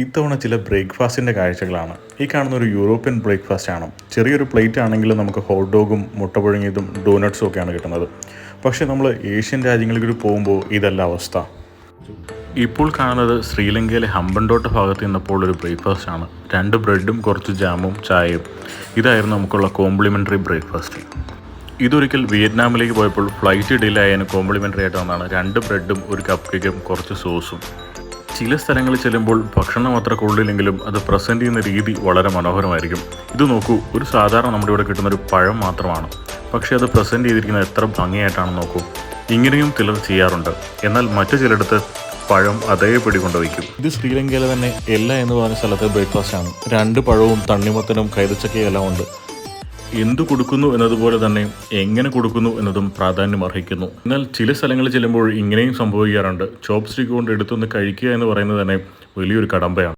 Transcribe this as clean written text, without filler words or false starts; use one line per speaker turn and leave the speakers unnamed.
ഇത്തവണ ചില ബ്രേക്ക്ഫാസ്റ്റിൻ്റെ കാഴ്ചകളാണ്. ഈ കാണുന്ന ഒരു യൂറോപ്യൻ ബ്രേക്ക്ഫാസ്റ്റ് ആണ്. ചെറിയൊരു പ്ലേറ്റ് ആണെങ്കിലും നമുക്ക് ഹോട്ട് ഡോഗും മുട്ട പുഴുങ്ങിയതും ഡോനട്ട്സും ഒക്കെയാണ് കിട്ടുന്നത്. പക്ഷേ നമ്മൾ ഏഷ്യൻ രാജ്യങ്ങളിലേക്ക് പോകുമ്പോൾ ഇതല്ല അവസ്ഥ. ഇപ്പോൾ കാണുന്നത് ശ്രീലങ്കയിലെ ഹമ്പൻടോട്ട ഭാഗത്ത് നിന്നപ്പോൾ ഒരു ബ്രേക്ക്ഫാസ്റ്റ് ആണ്. 2 ബ്രെഡും കുറച്ച് ജാമും ചായയും. ഇതായിരുന്നു നമുക്കുള്ള കോംപ്ലിമെൻ്ററി ബ്രേക്ക്ഫാസ്റ്റ്. ഇതൊരിക്കൽ വിയറ്റ്നാമിലേക്ക് പോയപ്പോൾ ഫ്ലൈറ്റ് ഡിലേ ആയതിന് കോംപ്ലിമെൻ്ററി ആയിട്ട് വന്നതാണ് 2 ബ്രെഡും ഒരു കപ്പ് കേക്കും കുറച്ച് സോസും. ചില സ്ഥലങ്ങളിൽ ചെല്ലുമ്പോൾ ഭക്ഷണം അത്ര കൊള്ളില്ലെങ്കിലും അത് പ്രസൻറ്റ് ചെയ്യുന്ന രീതി വളരെ മനോഹരമായിരിക്കും. ഇത് നോക്കൂ, ഒരു സാധാരണ നമ്മുടെ ഇവിടെ കിട്ടുന്നൊരു പഴം മാത്രമാണ്, പക്ഷേ അത് പ്രസൻറ്റ് ചെയ്തിരിക്കുന്നത് എത്ര ഭംഗിയായിട്ടാണെന്ന് നോക്കൂ. ഇങ്ങനെയും ചിലർ ചെയ്യാറുണ്ട്. എന്നാൽ മറ്റു ചിലയിടത്ത് പഴം അതേപടി കൊണ്ടുവയ്ക്കും. ഇത് ശ്രീലങ്കയിലെ തന്നെ എല്ല എന്ന് പറഞ്ഞ സ്ഥലത്തെ ബ്രേക്ക്ഫാസ്റ്റ് ആണ്. 2 പഴവും തണ്ണിമത്തനും കൈതച്ചക്കയും എല്ലാം ഉണ്ട്. എന്തു കൊടുക്കുന്നു എന്നതുപോലെ തന്നെ എങ്ങനെ കൊടുക്കുന്നു എന്നതും പ്രാധാന്യം അർഹിക്കുന്നു. എന്നാൽ ചില സ്ഥലങ്ങളിൽ ചെല്ലുമ്പോൾ ഇങ്ങനെയും സംഭവിക്കാറുണ്ട്. ചോപ്പ് സ്റ്റിക്ക് കൊണ്ട് എടുത്തൊന്ന് കഴിക്കുക എന്ന് പറയുന്നത് തന്നെ വലിയൊരു കടമ്പയാണ്.